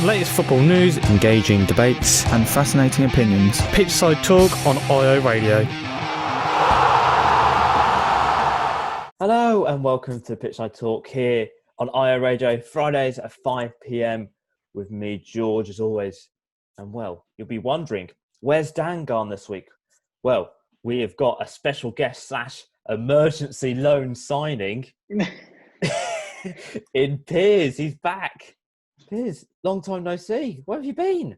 Latest football news, engaging debates, and fascinating opinions. Pitchside Talk on IO Radio. Hello and welcome to Pitchside Talk here on IO Radio, Fridays at 5 p.m. with me, George, as always. And well, you'll be wondering, where's Dan gone this week? Well, we have got a special guest / emergency loan signing in Piers. He's back. Piers, long time no see. Where have you been?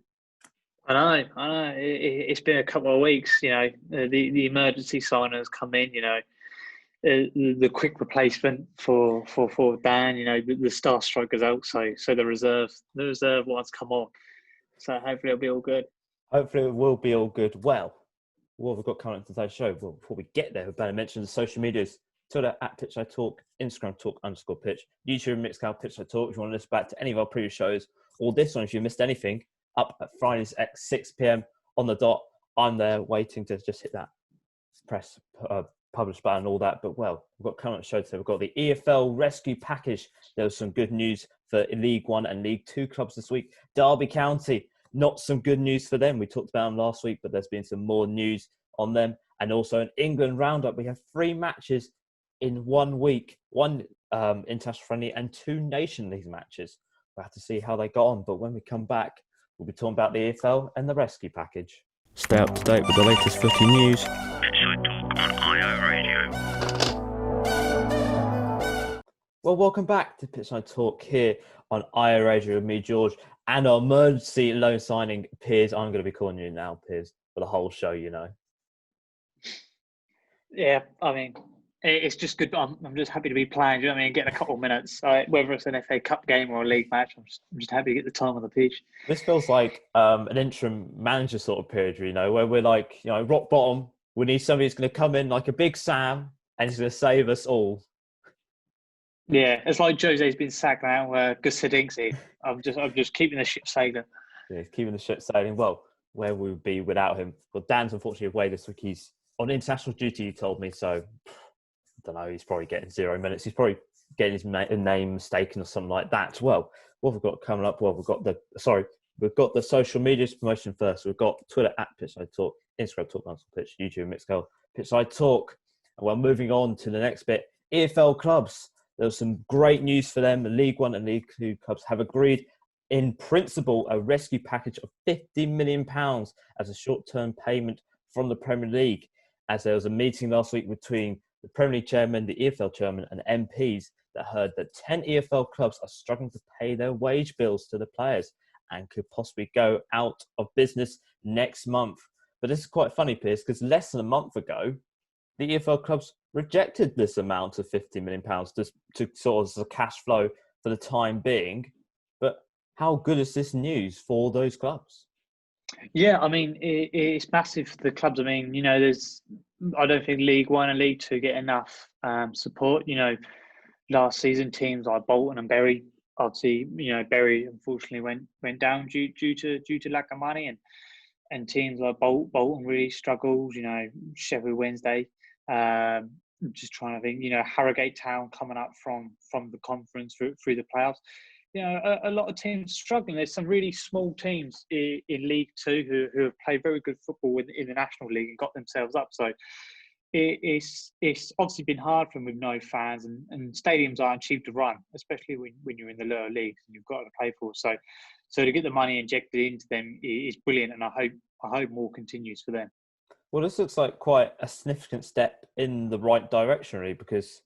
I know. It's been a couple of weeks. The emergency sign has come in. The quick replacement for Dan. The star striker's out, so the reserve one's come on. So hopefully it'll be all good. Hopefully it will be all good. Well, what have we got coming up to today's show? Well, before we get there, we better mention the social medias. Twitter at Pitchside Talk, Instagram Talk_pitch, YouTube and Mixcloud Pitchside Talk. If you want to listen back to any of our previous shows or this one, if you missed anything, up at Fridays at 6 p.m. on the dot. I'm there waiting to just hit that press publish button and all that. But well, we've got coming up the show today. We've got the EFL Rescue Package. There was some good news for League One and League Two clubs this week. Derby County, not some good news for them. We talked about them last week, but there's been some more news on them. And also an England roundup. We have 3 matches in 1 week, 1 international friendly and 2 Nation League matches. We'll have to see how they got on. But when we come back, we'll be talking about the EFL and the Rescue Package. stay up to date with the latest footy news. Pitchside Talk on IO Radio. Well, welcome back to Pitchside Talk here on IO Radio with me, George, and our emergency loan signing, Piers. I'm going to be calling you now, Piers, for the whole show, Yeah, I mean, it's just good. I'm just happy to be playing. Getting a couple of minutes, whether it's an FA Cup game or a league match. I'm just happy to get the time on the pitch. This feels like an interim manager sort of period, where we're like, rock bottom. We need somebody who's going to come in like a big Sam and he's going to save us all. Yeah, it's like Jose's been sacked now. Gusading's in. I'm just keeping the ship sailing. Yeah, he's keeping the ship sailing. Well, where would we be without him? Well, Dan's unfortunately away this week. He's on international duty, he told me. So, I don't know. He's probably getting 0 minutes. He's probably getting his name mistaken or something like that. Well, what have we got coming up? Well, we've got the social medias promotion first. We've got Twitter at Pitchside Talk, Instagram Talk_pitch, YouTube Mixcloud Pitchside Talk. And we're moving on to the next bit. EFL clubs. There was some great news for them. The League One and League Two clubs have agreed, in principle, a rescue package of £50 million as a short-term payment from the Premier League. As there was a meeting last week between the Premier League chairman, the EFL chairman, and MPs that heard that 10 EFL clubs are struggling to pay their wage bills to the players and could possibly go out of business next month. But this is quite funny, Piers, because less than a month ago, the EFL clubs rejected this amount of £50 million to sort of as a cash flow for the time being. But how good is this news for those clubs? Yeah, I mean, it's massive for the clubs. I mean, I don't think League One and League Two get enough support. Last season, teams like Bolton and Bury, obviously, Bury unfortunately went down due to lack of money, and teams like Bolton really struggled. Sheffield Wednesday. Just trying to think, Harrogate Town coming up from the conference through the playoffs. A lot of teams struggling. There's some really small teams in League Two who have played very good football in the National League and got themselves up. So it's obviously been hard for them with no fans, and stadiums aren't cheap to run, especially when you're in the lower leagues and you've got to play for. So to get the money injected into them is brilliant, and I hope more continues for them. Well, this looks like quite a significant step in the right direction, really, because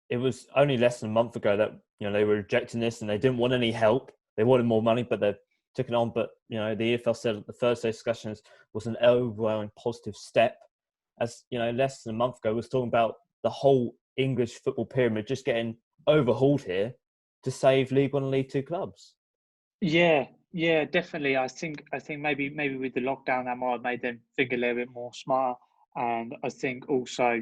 it was only less than a month ago that they were rejecting this and they didn't want any help. They wanted more money, but they took it on. But the EFL said that the Thursday discussions was an overwhelming positive step. As less than a month ago, we was talking about the whole English football pyramid just getting overhauled here to save League One and League Two clubs. Yeah, definitely. I think maybe with the lockdown that might have made them think a little bit more smart, and I think also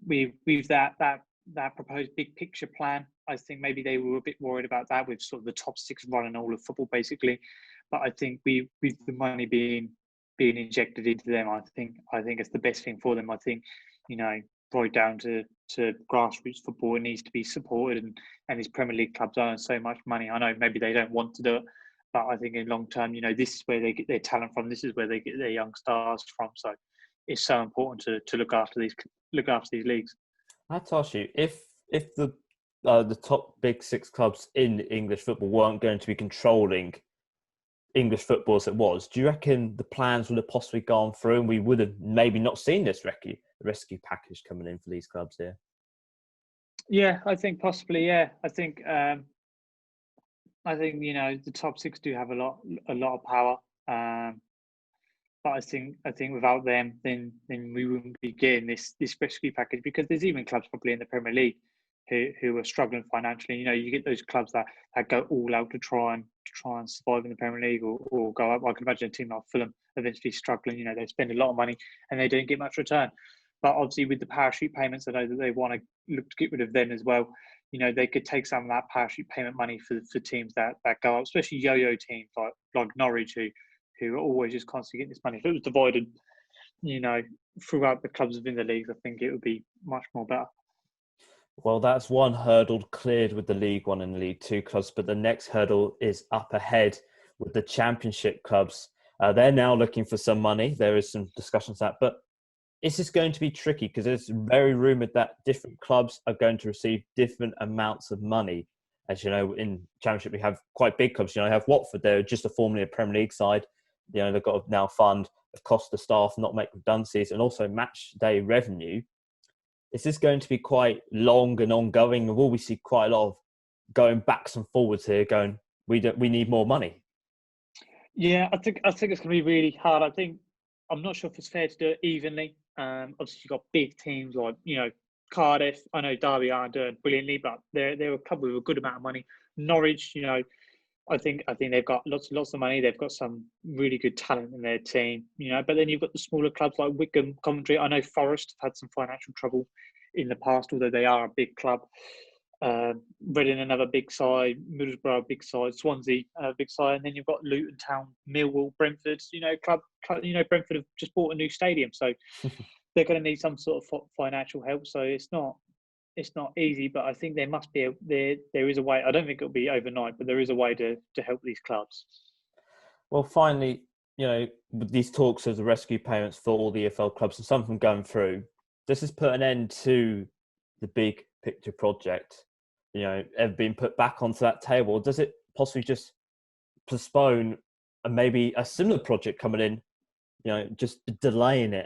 with that proposed big picture plan, I think maybe they were a bit worried about that with sort of the top 6 running all of football basically. But I think with the money being injected into them, I think it's the best thing for them. I think right down to grassroots football, it needs to be supported, and these Premier League clubs earn so much money. I know maybe they don't want to do it, But I think in long term, this is where they get their talent from. This is where they get their young stars from. So it's so important to look after these leagues. I have to ask you, if the top big six clubs in English football weren't going to be controlling English football as it was, do you reckon the plans would have possibly gone through and we would have maybe not seen this rescue package coming in for these clubs here? Yeah, I think possibly. Yeah, I think the top six do have a lot of power. But I think without them, then we wouldn't be getting this rescue package, because there's even clubs probably in the Premier League who are struggling financially. You get those clubs that go all out to try and survive in the Premier League or go up. I can imagine a team like Fulham eventually struggling. They spend a lot of money and they don't get much return. But obviously with the parachute payments, I know that they want to look to get rid of them as well. They could take some of that parachute payment money for teams that go up, especially yo-yo teams like Norwich, who are always just constantly getting this money. If it was divided, throughout the clubs within the leagues, I think it would be much more better. Well, that's one hurdle cleared with the League One and League Two clubs, but the next hurdle is up ahead with the Championship clubs. They're now looking for some money. There is some discussions that, but it's just going to be tricky because it's very rumoured that different clubs are going to receive different amounts of money. As you know, in Championship, we have quite big clubs. You have Watford, they're just formerly a Premier League side. They've got to now fund the cost of staff, not make redundancies, and also match day revenue. Is this going to be quite long and ongoing? Or will we see quite a lot of going backs and forwards here, going, we need more money? Yeah, I think it's going to be really hard. I'm not sure if it's fair to do it evenly. Obviously, you've got big teams like Cardiff. I know Derby aren't doing brilliantly, but they're a club with a good amount of money. Norwich, I think they've got lots of money. They've got some really good talent in their team, But then you've got the smaller clubs like Wycombe, Coventry. I know Forest have had some financial trouble in the past, although they are a big club. Reading, another big side. Middlesbrough, big side. Swansea, big side. And then you've got Luton Town, Millwall, Brentford. Club. Brentford have just bought a new stadium, so they're going to need some sort of financial help. So it's not easy, but I think there must be there is a way. I don't think it'll be overnight, but there is a way to help these clubs. Well, finally, with these talks of the rescue payments for all the EFL clubs and some of them going through, this has put an end to the big picture project, ever been put back onto that table. Does it possibly just postpone and maybe a similar project coming in, just delaying the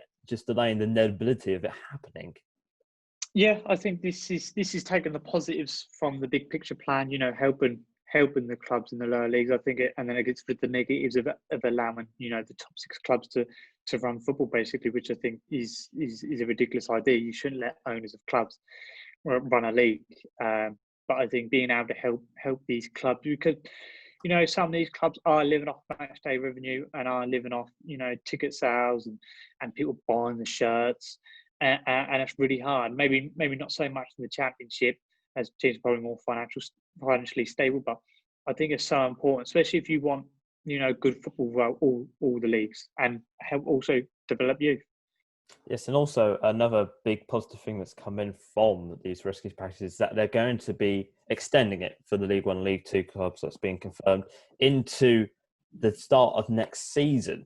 inevitability of it happening? Yeah, I think this is taking the positives from the big picture plan, helping the clubs in the lower leagues. I think and then it gets rid of the negatives of allowing, the top six clubs to run football basically, which I think is a ridiculous idea. You shouldn't let owners of clubs run a league. But I think being able to help these clubs, because some of these clubs are living off match day revenue and are living off ticket sales and people buying the shirts. And it's really hard. Maybe not so much in the Championship, as teams are probably more financially stable. But I think it's so important, especially if you want good football throughout all the leagues and help also develop youth. Yes, and also another big positive thing that's come in from these rescue packages is that they're going to be extending it for the League One, League Two clubs. That's being confirmed into the start of next season,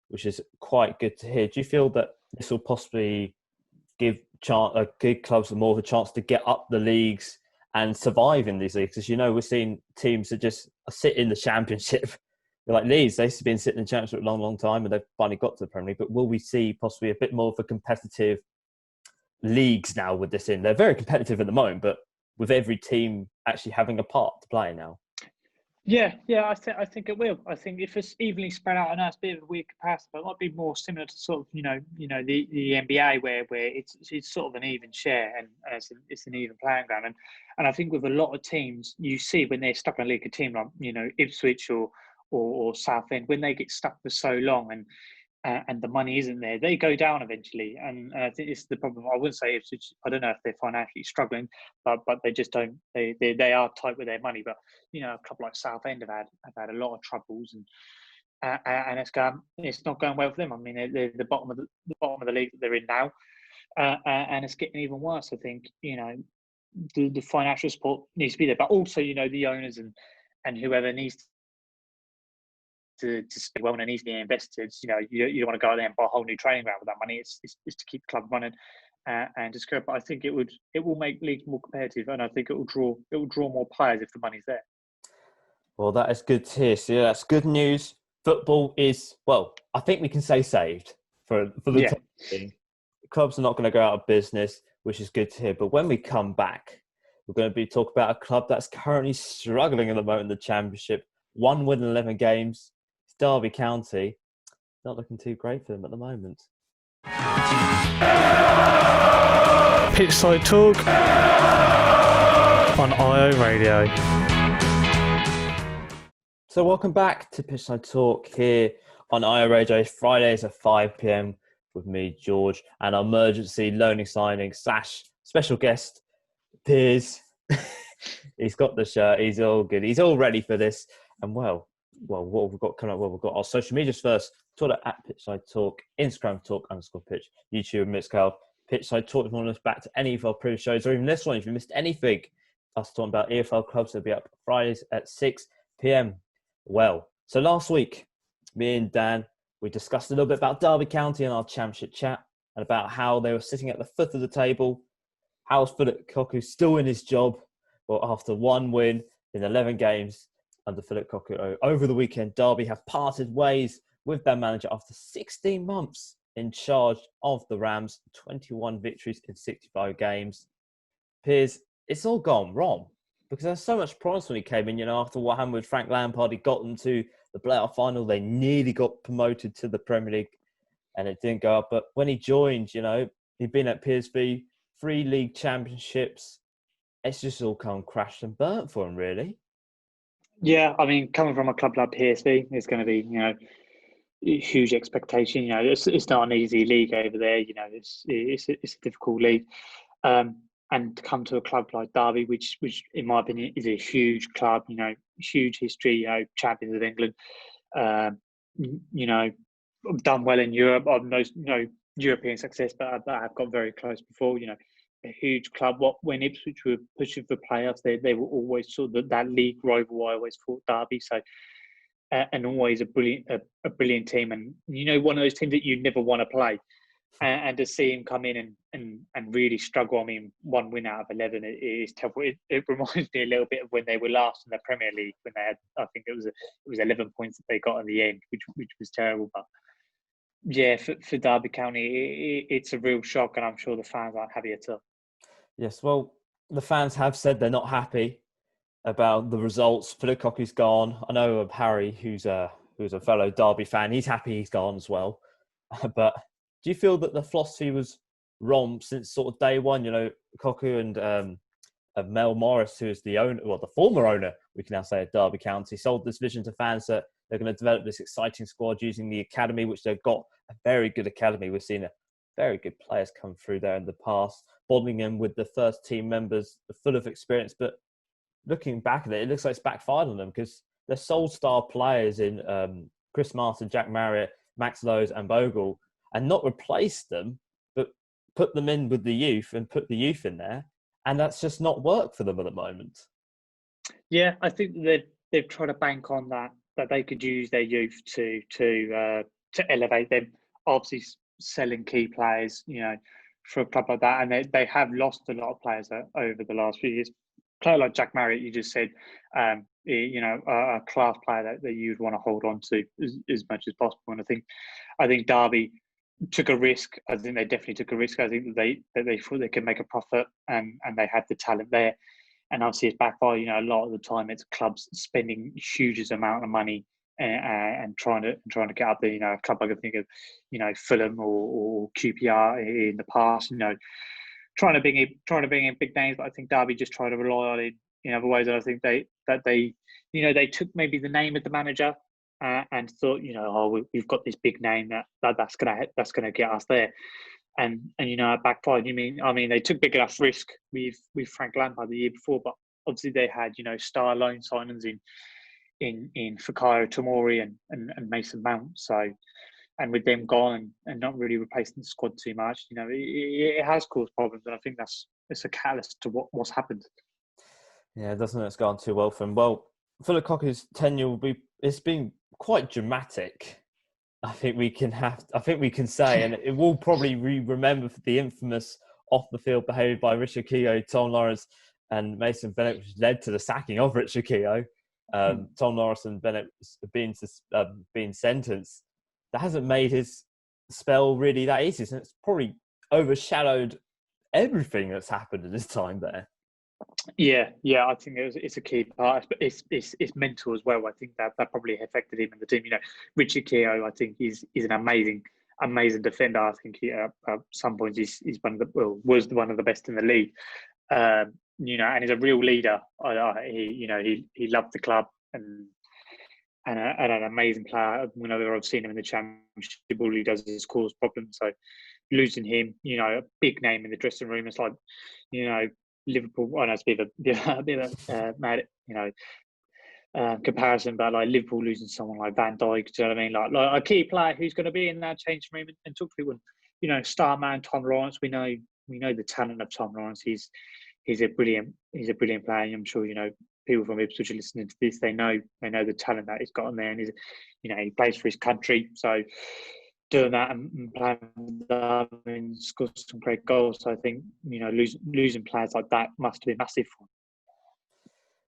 which is quite good to hear. Do you feel that this will possibly give clubs more of a chance to get up the leagues and survive in these leagues? As we're seeing teams that just sit in the Championship. Like Leeds, they've been sitting in the Championship a long, long time and they've finally got to the Premier League. But will we see possibly a bit more of a competitive leagues now with this in? They're very competitive at the moment, but with every team actually having a part to play now. Yeah, I think it will. I think if it's evenly spread out, I know it's a bit of a weird comparison, but it might be more similar to sort of the NBA where it's sort of an even share and it's an even playing ground. And I think with a lot of teams, you see when they're stuck in a league, a team like Ipswich or Southend, when they get stuck for so long and the money isn't there, they go down eventually. And I think it's the problem. I wouldn't say Ipswich. I don't know if they're financially struggling, but they just don't. They are tight with their money. But a club like Southend have had a lot of troubles, and it's not going well for them. I mean, they're the bottom of the league that they're in now, and it's getting even worse. I think the financial support needs to be there, but also the owners and whoever needs to stay well and easily invested. You don't want to go out there and buy a whole new training ground with that money. It's to keep the club running and just go. But I think it will make leagues more competitive, and I think it will draw more players if the money's there. Well, that is good to hear. So yeah, that's good news. Football is, well, I think we can say saved for the time being. Clubs are not going to go out of business, which is good to hear. But when we come back, we're going to be talking about a club that's currently struggling at the moment in the Championship. 1 win in 11 games. It's Derby County. Not looking too great for them at the moment. Pitchside Talk on IO Radio. So welcome back to Pitchside Talk here on IO Radio. Fridays at 5 p.m. with me, George, and our emergency loaning signing / special guest, Piers. He's got the shirt. He's all good. He's all ready for this. And well, what have we got coming up? Well, we've got our social medias first. Twitter at Pitchside Talk, Instagram Talk_pitch, YouTube Mixcloud, Pitchside Talk. If you want us back to any of our previous shows or even this one, if you missed anything, us talking about EFL clubs, will be up Fridays at 6 p.m. Well, so last week, me and Dan, we discussed a little bit about Derby County in our Championship chat and about how they were sitting at the foot of the table. How's Philip Cocu still in his job? Well, after 1 win in 11 games under Philip Cocu over the weekend, Derby have parted ways with their manager after 16 months in charge of the Rams, 21 victories in 65 games. Piers, it's all gone wrong because there's so much promise when he came in, after what happened with Frank Lampard. He got them to the playoff final. They nearly got promoted to the Premier League and it didn't go up. But when he joined, he'd been at PSV, 3 league championships. It's just all come crashed and burnt for him, really. Yeah, I mean, coming from a club like PSV, it's going to be, huge expectation. It's not an easy league over there. It's a difficult league. And to come to a club like Derby, which in my opinion is a huge club, huge history, champions of England, done well in Europe. I've no European success, but I have got very close before. A huge club. When Ipswich were pushing for playoffs, they were always sort of that league rival. I always thought Derby. So and always a brilliant team, and one of those teams that you never want to play. And to see him come in and really struggle. I mean, 1 win out of 11 is tough. It reminds me a little bit of when they were last in the Premier League, when they had, I think it was 11 points that they got in the end, which was terrible. But yeah, for Derby County, it's a real shock, and I'm sure the fans aren't happy at all. Yes, well, the fans have said they're not happy about the results. Philip Cocu's gone. I know of Harry, who's a fellow Derby fan. He's happy he's gone as well. But do you feel that the philosophy was wrong since sort of day one? Cocu and Mel Morris, who is the owner, well, the former owner, we can now say, at Derby County, sold this vision to fans that they're going to develop this exciting squad using the academy, which they've got a very good academy. We've seen very good players come through there in the past, bonding them with the first team members, full of experience. But looking back at it, it looks like it's backfired on them because they're sole star players in Chris Martin, Jack Marriott, Max Lowe's and Bogle, and not replace them, but put them in with the youth and put the youth in there. And that's just not worked for them at the moment. Yeah, I think they've tried to bank on that they could use their youth to elevate them. Obviously, selling key players, for a club like that, and they have lost a lot of players over the last few years. A player like Jack Marriott, you just said, a class player that you'd want to hold on to as much as possible. And I think Derby took a risk. I think they definitely took a risk. I think that they thought they could make a profit, and they had the talent there. And obviously, it's backfired. A lot of the time, it's clubs spending huge amount of money and trying to get up there. A club I can think of, Fulham or QPR in the past. Trying to bring in big names, but I think Derby just try to rely on it in other ways. And I think they took maybe the name of the manager and thought, we've got this big name that's gonna get us there, and it backfired. I mean they took big enough risk with Frank Lampard the year before, but obviously they had star loan signings in Fikayo Tomori and Mason Mount. So, and with them gone and not really replacing the squad too much, it has caused problems, and I think it's a catalyst to what's happened. Yeah, it doesn't. It's gone too well for him. Well, Philip Cocu's tenure it's been quite dramatic. I think we can say, and it will probably remember the infamous off the field behaviour by Richard Keogh, Tom Lawrence, and Mason Bennett, which led to the sacking of Richard Keogh. Tom Lawrence and Bennett being sentenced. That hasn't made his spell really that easy, and it's probably overshadowed everything that's happened at this time there. Yeah, I think it's a key part. But it's mental as well. I think that probably affected him and the team. Richard Keogh, I think, is an amazing defender. I think he, at some points he's was one of the best in the league. And he's a real leader. He loved the club and an amazing player. Whenever I've seen him in the Championship, all he does is cause problems. So losing him, a big name in the dressing room. It's like, Liverpool. I know it's a bit of a mad, comparison, but like Liverpool losing someone like Van Dijk. Do you know what I mean? Like a key player who's going to be in that change room and talk to people. Star man Tom Lawrence. We know the talent of Tom Lawrence. He's a brilliant player. And I'm sure people from Ipswich are listening to this. They know the talent that he's got on there, and he plays for his country. So doing that and playing and scored some great goals. So I think losing players like that must have been massive for him.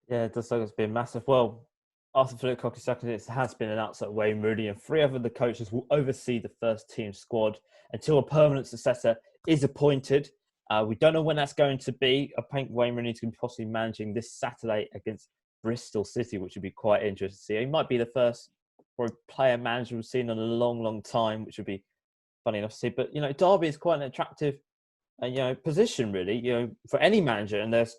Yeah, it does look like it's been massive. Well, after Philip Cocu's second, it has been announced that Wayne Rooney and 3 other the coaches will oversee the first team squad until a permanent successor is appointed. We don't know when that's going to be. I think Wayne Rooney is going to be possibly managing this Saturday against Bristol City, which would be quite interesting to see. He might be the first player manager we've seen in a long, long time, which would be funny enough to see. But Derby is quite an attractive, position really, for any manager, and there's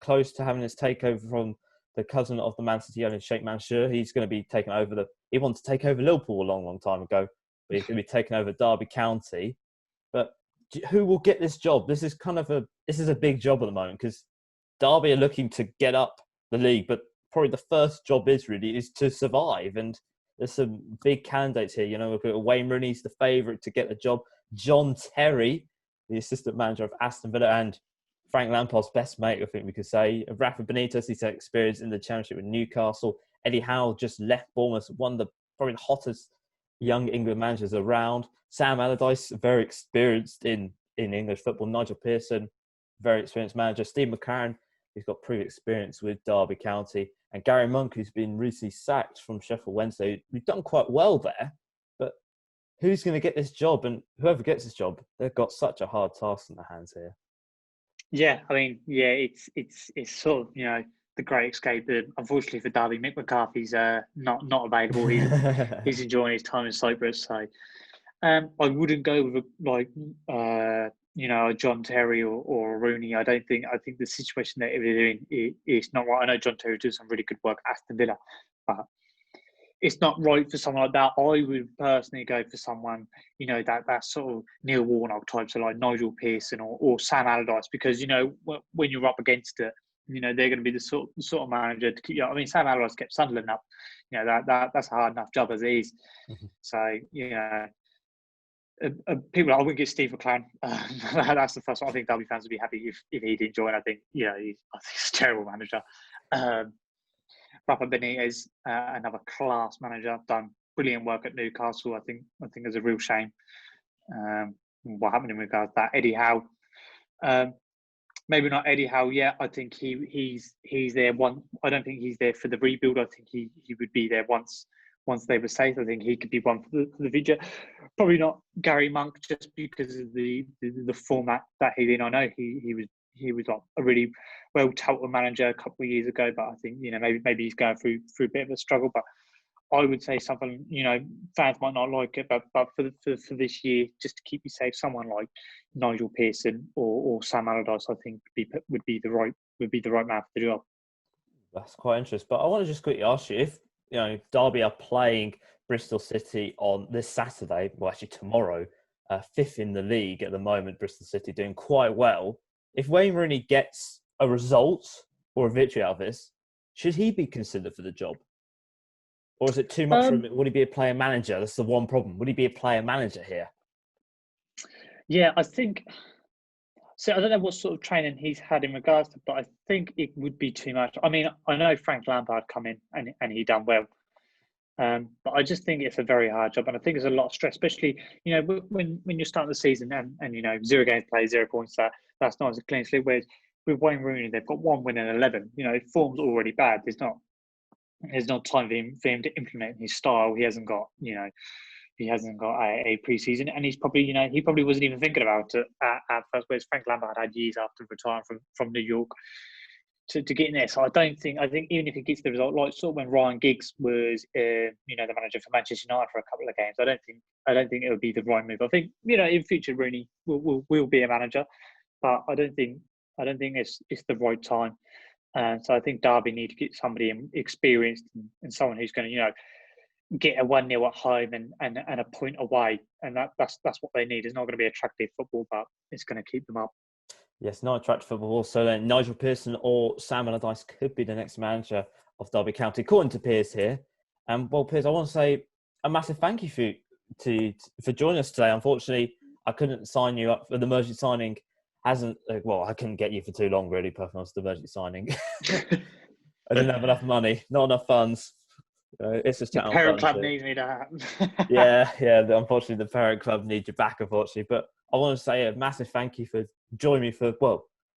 close to having this takeover from the cousin of the Man City owner, Sheikh Mansour. He's going to be taking over he wanted to take over Liverpool a long, long time ago, but he's going to be taking over Derby County. But who will get this job? This is a big job at the moment because Derby are looking to get up the league, but probably the first job is to survive. And there's some big candidates here. Wayne Rooney's the favourite to get the job. John Terry, the assistant manager of Aston Villa, and Frank Lampard's best mate, I think we could say. Rafa Benitez, he's had experience in the Championship with Newcastle. Eddie Howe just left Bournemouth, one of the probably the hottest young England managers around. Sam Allardyce, very experienced in English football. Nigel Pearson, very experienced manager. Steve McLaren, he's got previous experience with Derby County. And Gary Monk, who's been recently sacked from Sheffield Wednesday. We've done quite well there, but who's going to get this job? And whoever gets this job, they've got such a hard task in their hands here. Yeah, I mean, it's sort of the great escape. Unfortunately for Derby, Mick McCarthy's not available. He's enjoying his time in Cyprus. So I wouldn't go with a John Terry or a Rooney. I think the situation that they're in is not right. I know John Terry does some really good work at Aston Villa, but it's not right for someone like that. I would personally go for someone, that sort of Neil Warnock type, so like Nigel Pearson or Sam Allardyce, because, when you're up against it, they're going to be the sort of manager to keep you. I mean, Sam Allardyce kept Sunderland up. That's a hard enough job as it is. Mm-hmm. So, people, I wouldn't get Steve McLaren. That's the first one. I think Derby fans would be happy if he did join. I think he's a terrible manager. Rafa Benitez, another class manager, done brilliant work at Newcastle. I think there's a real shame what happened in regards to that. Eddie Howe, maybe not Eddie Howe yet. I think he's there. I don't think he's there for the rebuild. I think he would be there once they were safe. I think he could be one for the future. Probably not Gary Monk, just because of the format that he's in. I know he was like a really well touted manager a couple of years ago, but I think maybe he's going through a bit of a struggle. But I would say something, fans might not like it, but for this year, just to keep you safe, someone like Nigel Pearson or Sam Allardyce, I think would be the right man for the job. That's quite interesting. But I want to just quickly ask you, if Derby are playing Bristol City on this Saturday, well, actually tomorrow, 5th in the league at the moment, Bristol City doing quite well. If Wayne Rooney gets a result or a victory out of this, should he be considered for the job? Or is it too much for him? Would he be a player manager? That's the one problem. Would he be a player manager here? Yeah, I think... So I don't know what sort of training he's had in regards to, but I think it would be too much. I mean, I know Frank Lampard come in and he done well. But I just think it's a very hard job, and I think there's a lot of stress, especially when you're starting the season and 0 games played, 0 points. That's not as a clean slate. Whereas with Wayne Rooney, they've got 1 win and 11. Form's already bad. There's not time for him to implement his style. He hasn't got a pre-season, and he's probably he probably wasn't even thinking about it at first. Whereas Frank Lampard had years after retiring from New York to get in there. So I think even if he gets the result, like sort of when Ryan Giggs was the manager for Manchester United for a couple of games, I don't think it would be the right move. I think in future Rooney will be a manager, but I don't think it's the right time. So I think Derby need to get somebody experienced and someone who's going to get a 1-0 at home and a point away, and that's what they need. It's not going to be attractive football, but it's going to keep them up. Yes, not attractive football. So then Nigel Pearson or Sam Allardyce could be the next manager of Derby County, according to Piers here. And well, Piers, I want to say a massive thank you for joining us today. Unfortunately, I couldn't sign you up for the emergency signing. I couldn't get you for too long, really, perfectly honest, the emergency signing. I didn't have enough money, not enough funds. It's just the parent club needs me to have. yeah. Unfortunately, the parent club needs you back, unfortunately. But I want to say a massive thank you for joining me for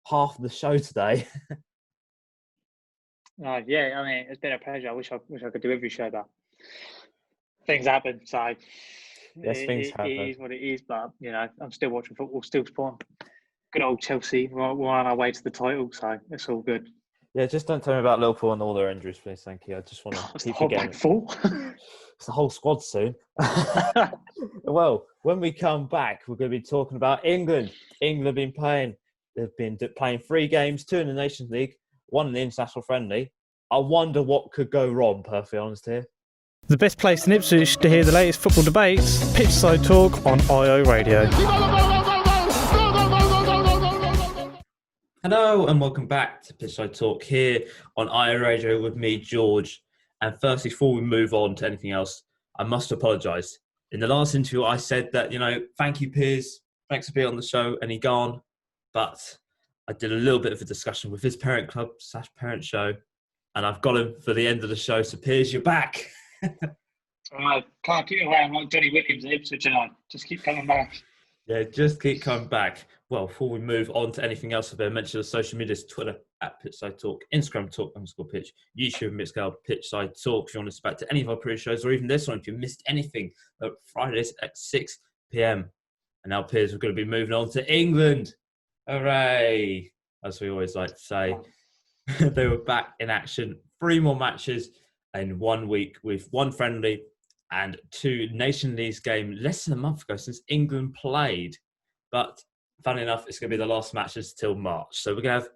half of the show today. Yeah, I mean, it's been a pleasure. I wish I could do every show, but things happen. So yes, things happen. It is what it is. But I'm still watching football, still supporting good old Chelsea. We're on our way to the title, so it's all good. Yeah, just don't tell me about Liverpool and all their injuries, please. Thank you. I just want to keep forgetting. It's the whole squad soon. Well, when we come back, we're going to be talking about England. England have been playing. They've been playing 3 games, 2 in the Nations League, 1 in the international friendly. I wonder what could go wrong, perfectly honest here. The best place in Ipswich to hear the latest football debates, Pitchside Talk on IO Radio. Hello and welcome back to Pitchside Talk here on IO Radio with me, George. And firstly, before we move on to anything else, I must apologise. In the last interview, I said that, thank you, Piers. Thanks for being on the show. And he gone. But I did a little bit of a discussion with his parent club / parent show. And I've got him for the end of the show. So, Piers, you're back. I can't keep away. I'm like Johnny Williams at Ipswich, and I just keep coming back. Yeah, just keep coming back. Well, before we move on to anything else, I've mentioned the social medias, Twitter at Pitchside Talk, Instagram Talk_pitch, YouTube Mixcloud Pitchside Talk. If you want to back to any of our previous shows or even this one, if you missed anything, Fridays at 6 p.m. And now, Piers, we're going to be moving on to England. Hooray! As we always like to say. They were back in action. 3 more matches in 1 week with 1 friendly and 2 Nation League games less than a month ago since England played. But funny enough, it's going to be the last matches till March. So we're going to have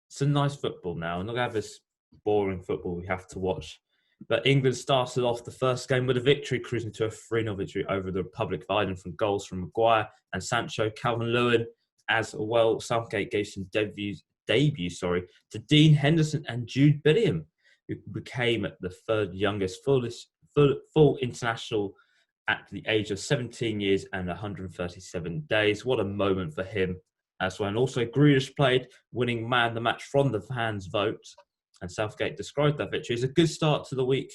some nice football now. We're not going to have this boring football we have to watch. But England started off the first game with a victory, cruising to a 3-0 victory over the Republic of Ireland from goals from Maguire and Sancho. Calvert-Lewin, as well, Southgate gave some debut to Dean Henderson and Jude Bellingham, who became the 3rd youngest full international at the age of 17 years and 137 days. What a moment for him as well. And also Grealish played, winning man of the match from the fans' vote. And Southgate described that victory as a good start to the week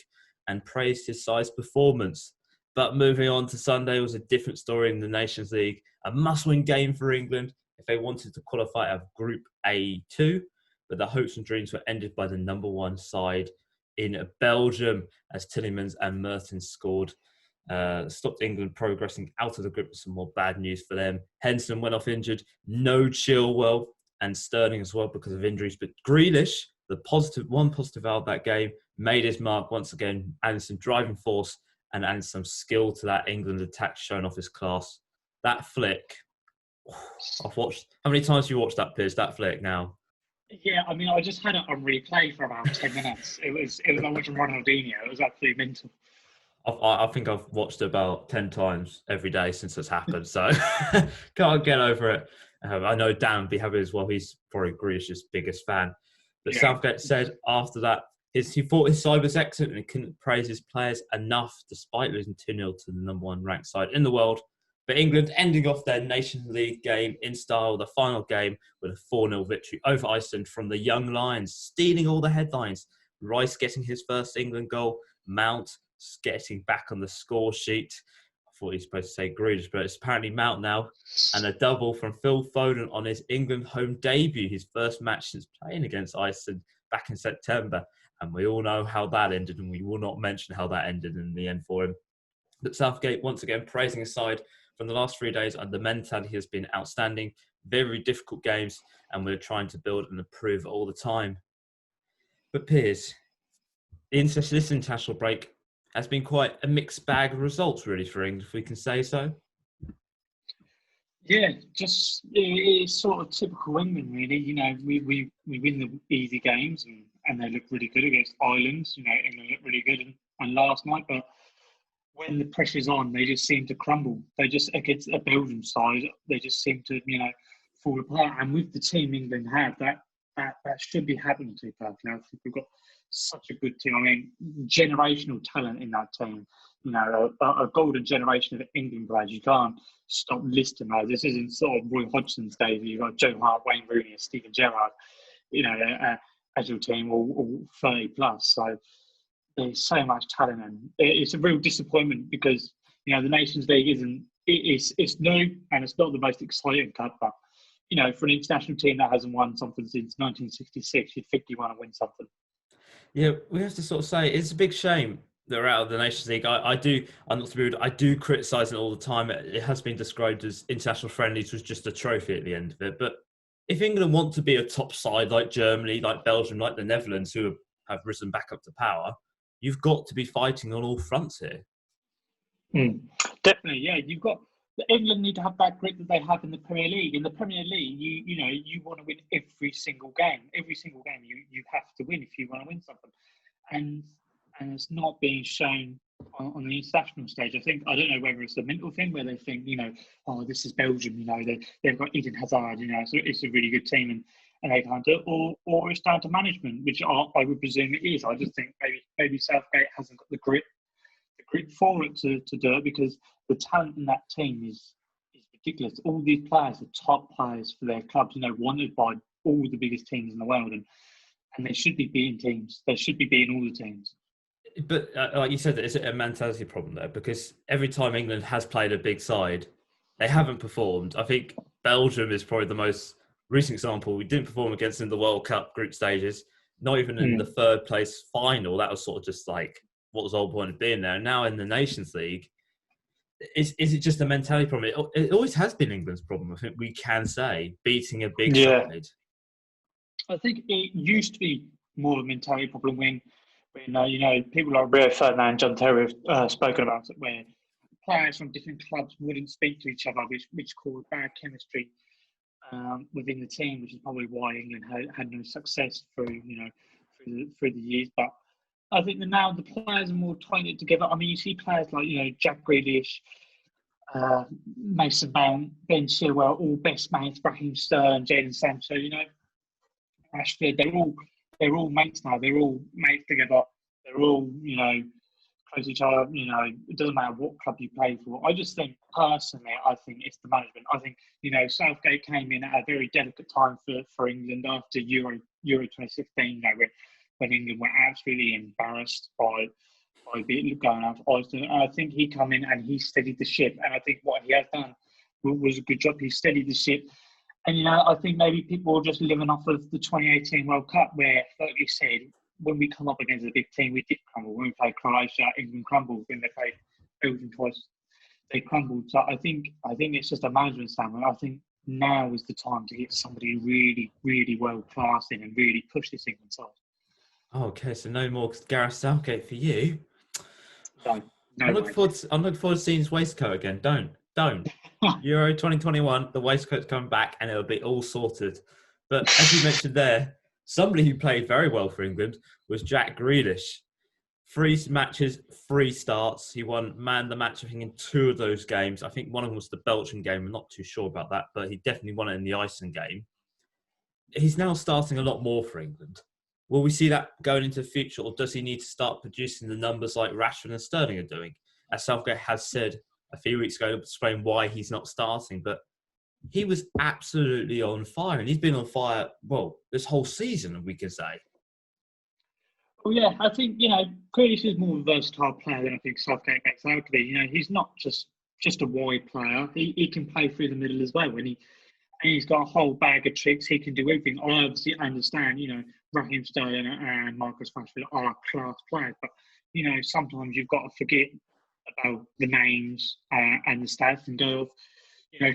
and praised his side's performance. But moving on to Sunday was a different story in the Nations League. A must-win game for England if they wanted to qualify out of Group A2. But the hopes and dreams were ended by the number 1 side in Belgium as Tielemans and Mertens scored. Stopped England progressing out of the group with some more bad news for them. Henderson went off injured. No Chilwell and Sterling as well because of injuries. But Grealish, the one positive out of that game, made his mark once again, adding some driving force and adding some skill to that England attack, showing off his class. That flick, I've watched. How many times have you watched that, Piers? That flick now? Yeah, I mean, I just had it on replay for about 10 minutes. It was like watching Ronaldinho. It was absolutely mental. I think I've watched it about 10 times every day since it's happened, so can't get over it. I know Dan would be happy as well. He's probably Grealish's biggest fan. But yeah. Southgate said after that, he thought his side was excellent and he couldn't praise his players enough despite losing 2-0 to the number 1 ranked side in the world. But England ending off their Nations League game in style, the final game with a 4-0 victory over Iceland from the Young Lions, stealing all the headlines. Rice getting his first England goal, Mount, getting back on the score sheet. I thought he was supposed to say Grealish, but it's apparently Mount now. And a double from Phil Foden on his England home debut, his first match since playing against Iceland back in September. And we all know how that ended, and we will not mention how that ended in the end for him. But Southgate, once again, praising his side from the last 3 days, and the mentality has been outstanding. Very difficult games, and we're trying to build and improve all the time. But Piers, this international break has been quite a mixed bag of results, really, for England, if we can say so. Yeah, just it's sort of typical England, really. You know, we win the easy games and they look really good against Ireland. You know, England looked really good and last night, but when the pressure's on, they just seem to crumble. They just, against a Belgium side, they just seem to, fall apart. And with the team England have, that should be happening to us. I think we've got such a good team. I mean, generational talent in that team. A golden generation of England players. You can't stop listing those. This isn't sort of Roy Hodgson's days. You've got Joe Hart, Wayne Rooney, and Steven Gerrard. As your team, all 30 plus. So there's so much talent, and it's a real disappointment because the Nations League it's new and it's not the most exciting cup, but for an international team that hasn't won something since 1966, you'd think you want to win something. Yeah, we have to sort of say it's a big shame they're out of the Nations League. I'm not to be rude, I do criticise it all the time. It has been described as international friendlies was just a trophy at the end of it. But if England want to be a top side like Germany, like Belgium, like the Netherlands, who have risen back up to power, you've got to be fighting on all fronts here. Definitely, yeah. England need to have that grit that they have in the Premier League. In the Premier League, you want to win every single game. Every single game, you have to win if you want to win something. And it's not being shown on the international stage. I don't know whether it's a mental thing where they think, this is Belgium, they've got Eden Hazard, so it's a really good team and they can't do it, or it's down to management, which I would presume it is. I just think maybe Southgate hasn't got the grit for it to do it, because the talent in that team is ridiculous. All these players are top players for their clubs, wanted by all the biggest teams in the world, and they should be beating teams. They should be beating all the teams. But like you said, it's a mentality problem there, because every time England has played a big side, they haven't performed. I think Belgium is probably the most recent example. We didn't perform against in the World Cup group stages, not even in the third place final. That was sort of just like, what was the whole point of being there? And now in the Nations League, is it just a mentality problem? It always has been England's problem, I think we can say, beating a big side. I think it used to be more of a mentality problem when people like Rio Ferdinand and John Terry have spoken about it, where players from different clubs wouldn't speak to each other, which caused bad chemistry within the team, which is probably why England had no success through the years. But I think that now the players are more tied together. I mean, you see players like Jack Grealish, Mason Mount, Ben Chilwell, all best mates, Raheem Sterling, Jadon Sancho, Rashford. They're all mates now. They're all mates together. They're all close to each other. It doesn't matter what club you play for. I just think personally, it's the management. I think Southgate came in at a very delicate time for England after Euro 2016. When England were absolutely embarrassed by going out to Iceland. And I think he come in and he steadied the ship. And I think what he has done was a good job. He steadied the ship. And, I think maybe people are just living off of the 2018 World Cup where, like you said, when we come up against a big team, we did crumble. When we played Croatia, England crumbled. When they played Belgium twice, they crumbled. So I think it's just a management standpoint. I think now is the time to get somebody really, really world-class in and really push this England side. Oh, okay, so no more Gareth Southgate for you. No, I'm looking forward to seeing his waistcoat again. Don't. Euro 2021, the waistcoat's coming back and it'll be all sorted. But as you mentioned there, somebody who played very well for England was Jack Grealish. 3 matches, 3 starts. He won man the match, I think, in 2 of those games. I think one of them was the Belgian game. I'm not too sure about that, but he definitely won it in the Iceland game. He's now starting a lot more for England. Will we see that going into the future, or does he need to start producing the numbers like Rashford and Sterling are doing? As Southgate has said a few weeks ago to explain why he's not starting, but he was absolutely on fire, and he's been on fire, this whole season, we could say. Well, yeah, I think, Grealish is more of a versatile player than I think Southgate makes out to be. He's not just a wide player. He can play through the middle as well. And he's got a whole bag of tricks. He can do everything. I obviously understand, Raheem Sterling and Marcus Rashford are class players, but sometimes you've got to forget about the names and the stats and go off,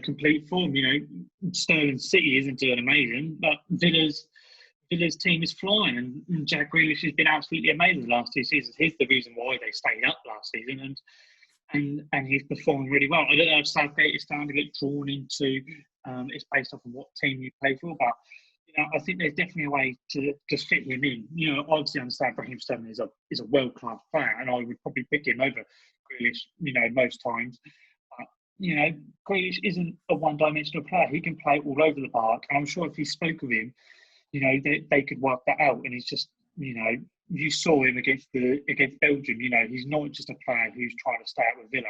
complete form. Sterling City isn't doing amazing, but Villa's team is flying, and Jack Grealish has been absolutely amazing the last 2 seasons. He's the reason why they stayed up last season, and he's performing really well. I don't know if Southgate is starting to get drawn into it's based off of what team you play for, but I think there's definitely a way to just fit him in. Obviously, I understand Raheem Sterling is a world class player, and I would probably pick him over Grealish, most times. But Grealish isn't a one-dimensional player. He can play all over the park, and I'm sure if he spoke with him, they could work that out. And he's just, you saw him against Belgium. He's not just a player who's trying to stay out with Villa.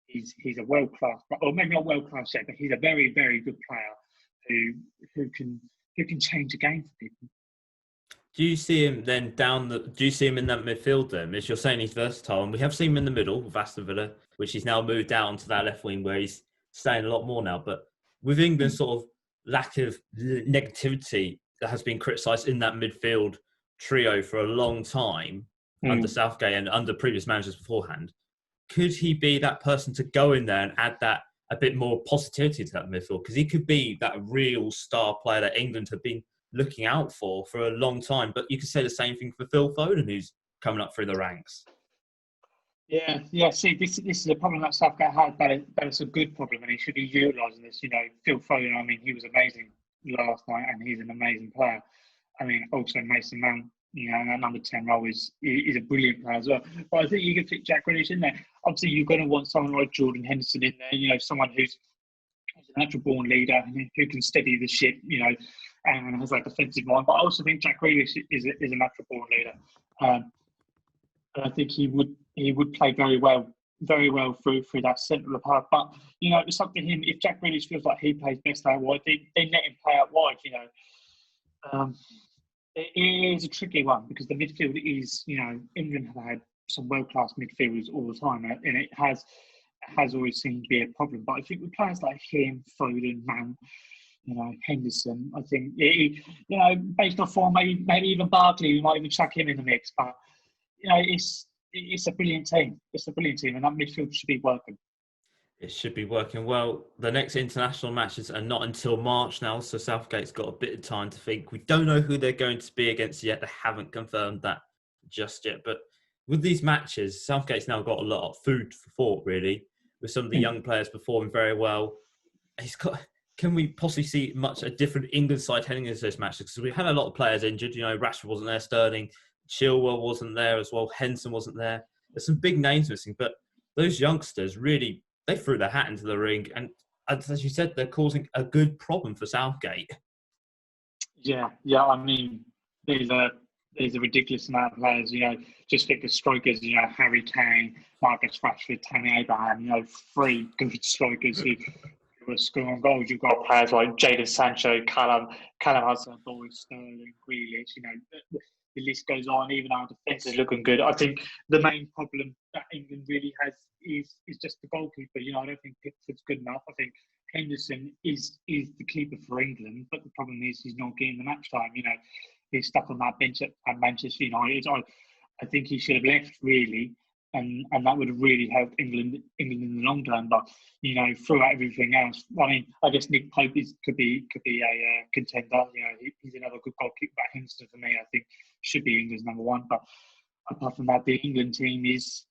He's a world class, or maybe not world class yet, but he's a very, very good player who can change the game for people. Do you see him then do you see him in that midfield then? As you're saying, he's versatile, and we have seen him in the middle with Aston Villa, which he's now moved down to that left wing where he's staying a lot more now. But with England's sort of lack of negativity that has been criticised in that midfield trio for a long time under Southgate and under previous managers beforehand, could he be that person to go in there and add that a bit more positivity to that midfield? Because he could be that real star player that England have been looking out for a long time. But you could say the same thing for Phil Foden, who's coming up through the ranks. Yeah. See, this is a problem that Southgate has, but it's a good problem, and he should be utilising this. Phil Foden, I mean, he was amazing last night, and he's an amazing player. I mean, also Mason Mount, that number 10 role is a brilliant player as well. But I think you can fit Jack Grealish in there. Obviously, you're going to want someone like Jordan Henderson in there. Someone who's a natural born leader and who can steady the ship. And has that defensive mind. But I also think Jack Grealish is a natural born leader. And I think he would play very well through that centre of the park. But it's up to him. If Jack Grealish feels like he plays best out wide, they let him play out wide. It is a tricky one because the midfield is, England have had some world class midfielders all the time, and it has always seemed to be a problem. But I think with players like him, Foden, Mount, Henderson, I think based on form, maybe even Barkley, we might even chuck him in the mix. But it's a brilliant team. It's a brilliant team, and that midfield should be working. It should be working well. The next international matches are not until March now, so Southgate's got a bit of time to think. We don't know who they're going to be against yet. They haven't confirmed that just yet. But with these matches, Southgate's now got a lot of food for thought, really, with some of the young players performing very well. Can we possibly see a different England side heading into this match? Because we had a lot of players injured. Rashford wasn't there, Sterling, Chilwell wasn't there as well, Henson wasn't there. There's some big names missing, but those youngsters really, they threw their hat into the ring, and as you said, they're causing a good problem for Southgate. Yeah. I mean, there's a ridiculous amount of players. Just think of strikers. Harry Kane, Marcus Rashford, Tammy Abraham. 3 good strikers who were scoring goals. You've got players like Jadon Sancho, Callum Hudson-Odoi, Sterling, Grealish. The list goes on. Even our defence is looking good. I think the main problem that England really has is just the goalkeeper. I don't think Pickford's good enough. I think Henderson is the keeper for England, but the problem is he's not getting the match time. He's stuck on that bench at Manchester United. I think he should have left really, and that would have really helped England in the long term. But throughout everything else, I mean, I guess Nick Pope could be a contender. He's another good goalkeeper. But Henderson for me, I think, should be England's number 1. But apart from that, the England team is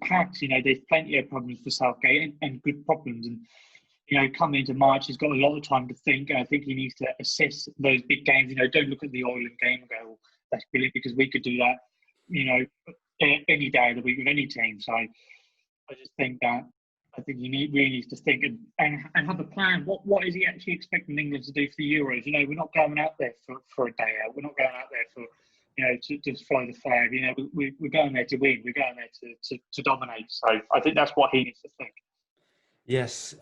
packed. There's plenty of problems for Southgate and good problems. And coming into March, he's got a lot of time to think. And I think he needs to assess those big games. Don't look at the Ireland game and go, "Oh, that's brilliant," because we could do that. Any day of the week with any team. So I just think that he really needs to think and have a plan. What is he actually expecting England to do for the Euros? We're not going out there for a day out. We're not going out there for to just fly the flag. We're going there to win. We're going there to dominate. So I think that's what he needs to think. Yes,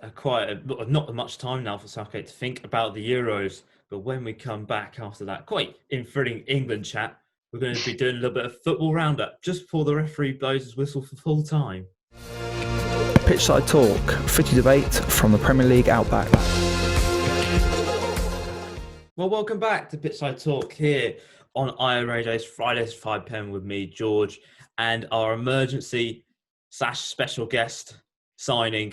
not much time now for Southgate to think about the Euros. But when we come back after that quite thrilling England chat, we're going to be doing a little bit of football roundup just before the referee blows his whistle for full time. Pitchside Talk, footy debate from the Premier League Outback. Well, welcome back to Pitchside Talk here on IO Radio's Fridays 5 p.m. with me, George, and our emergency / special guest signing,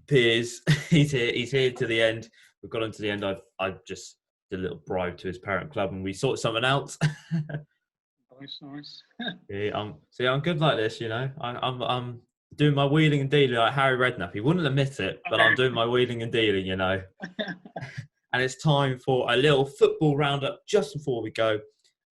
Piers. He's here to the end. We've got him to the end. I just did a little bribe to his parent club and we sorted something out. Nice. Yeah, I'm good like this, you know. I'm doing my wheeling and dealing like Harry Redknapp. He wouldn't admit it, but I'm doing my wheeling and dealing, you know. And it's time for a little football roundup just before we go.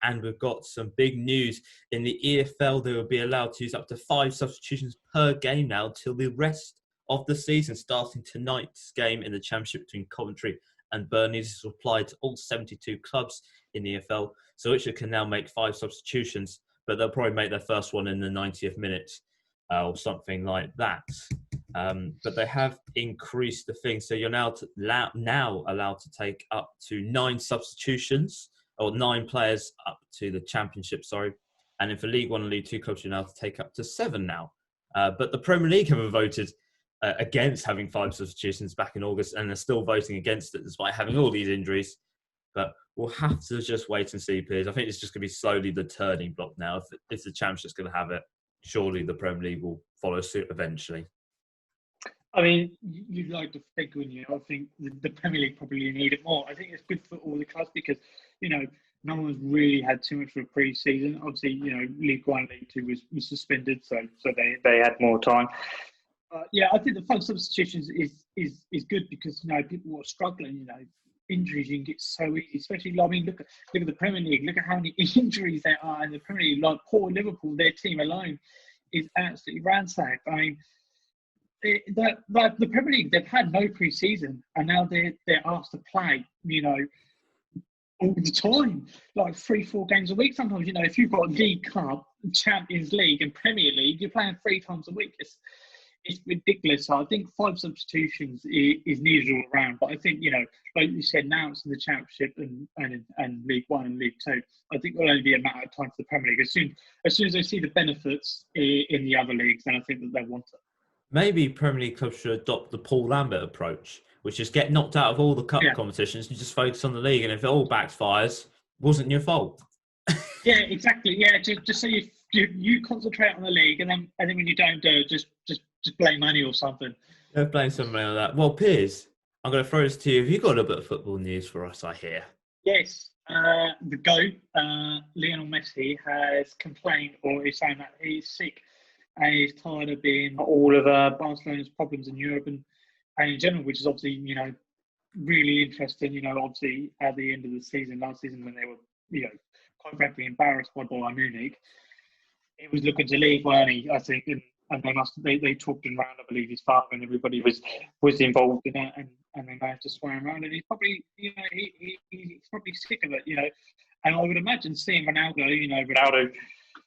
And we've got some big news. In the EFL, they will be allowed to use up to 5 substitutions per game now till the rest of the season, starting tonight's game in the Championship between Coventry and Burnley. This is applied to all 72 clubs in the EFL. So each can now make 5 substitutions, but they'll probably make their first one in the 90th minute or something like that. But they have increased the thing. So you're now allowed to take up to 9 substitutions, or 9 players up to the Championship, sorry. And then for League 1 and League 2 clubs, you're now to take up to 7 now. But the Premier League have voted against having 5 substitutions back in August, and they're still voting against it despite having all these injuries. But we'll have to just wait and see, Piers. I think it's just going to be slowly the turning block now. If the Championship's going to have it, surely the Premier League will follow suit eventually. I mean, you'd like to think, wouldn't you? I think the Premier League probably need it more. I think it's good for all the clubs because, you know, no one's really had too much of a pre-season. Obviously, you know, League 1, League 2 was suspended, so they had more time. Yeah, I think the 5 substitutions is good because, you know, people are struggling, you know, injuries you can get so easy, especially, I mean, look at the Premier League, look at how many injuries there are in the Premier League. Like poor Liverpool, their team alone is absolutely ransacked. I mean, the Premier League, they've had no pre-season and now they're asked to play, you know, all the time, like 3-4 games a week. Sometimes, you know, if you've got League Cup, Champions League and Premier League, you're playing 3 times a week. It's ridiculous. So I think 5 substitutions is needed all around. But I think, you know, like you said, now it's in the Championship and League 1 and League 2. I think it'll only be a matter of time for the Premier League. As soon as they see the benefits in the other leagues, then I think that they want it. Maybe Premier League clubs should adopt the Paul Lambert approach, which is get knocked out of all the cup competitions and just focus on the league. And if it all backfires, it wasn't your fault. Yeah, exactly. Yeah, just so you concentrate on the league, and then when you don't do it, just blame money or something. Yeah, blame somebody on that. Well, Piers, I'm going to throw this to you. Have you got a little bit of football news for us, I hear? Yes. The GOAT, Lionel Messi, has complained or is saying that he's sick and he's tired of being all of Barcelona's problems in Europe and in general, which is obviously, you know, really interesting. You know, obviously at the end of the season, last season, when they were, you know, quite frankly embarrassed by Bayern Munich, he was looking to leave, weren't he? I think, and they talked him around. I believe his father and everybody was involved in that, and they managed to sway him around. And he's probably, you know, he's probably sick of it, you know. And I would imagine seeing Ronaldo, you know,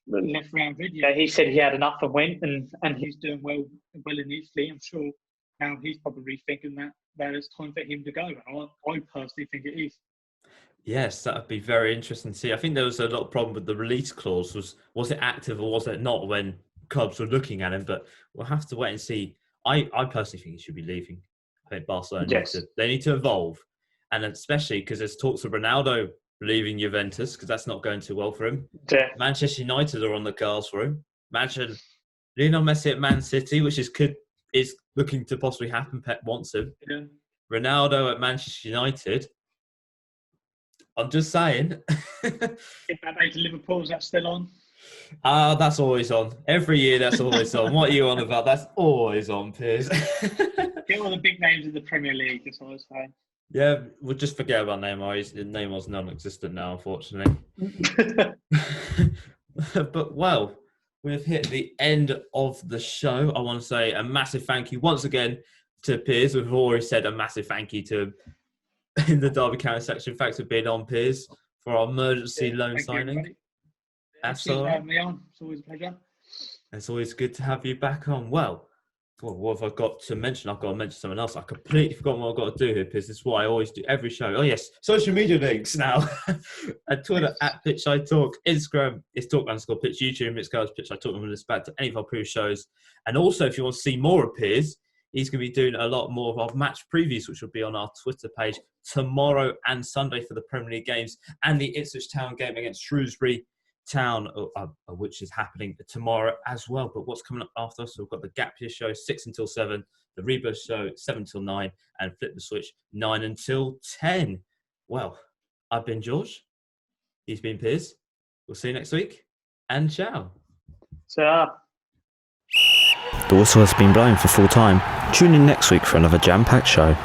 left round video. He said he had enough and went, and he's doing well in Italy. I'm sure now he's probably thinking that it's time for him to go. And I personally think it is. Yes, that would be very interesting to see. I think there was a lot of problem with the release clause. Was it active or was it not when clubs were looking at him? But we'll have to wait and see. I personally think he should be leaving. I think Barcelona need to evolve. And especially because there's talks of Ronaldo leaving Juventus because that's not going too well for him. Yeah. Manchester United are on the cards for him. Imagine Lionel Messi at Man City, which is looking to possibly happen. Pep wants him. Yeah. Ronaldo at Manchester United. I'm just saying. Get that back to Liverpool, is that still on? That's always on. Every year, that's always on. What are you on about? That's always on, Piers. Get all the big names in the Premier League, that's what I was saying. Yeah, we'll just forget about Neymar. Neymar's non-existent now, unfortunately. But, well, we've hit the end of the show. I want to say a massive thank you once again to Piers. We've already said a massive thank you to him in the Derby County section. Thanks for being on, Piers, for our emergency loan signing. That's all right. Me on. It's always a pleasure. It's always good to have you back on. Well, Well, what have I got to mention? I've got to mention something else. I completely forgot what I've got to do here, because this is what I always do every show. Oh, yes. Social media links now. At Twitter, at Pitchside Talk. Instagram is talk_pitch. YouTube, it's Pitchside Talk. I'm going to back to any of our previous shows. And also, if you want to see more of Piers, he's going to be doing a lot more of our match previews, which will be on our Twitter page tomorrow and Sunday for the Premier League games and the Ipswich Town game against Shrewsbury Town, which is happening tomorrow as well. But what's coming up after us? So we've got the Gap Year show 6 until 7, the Rebirth show 7 till 9, and Flip the Switch 9 until 10. Well, I've been George. He's been Piers. We'll see you next week, and ciao. So. The whistle has been blown for full time. Tune in next week for another jam-packed show.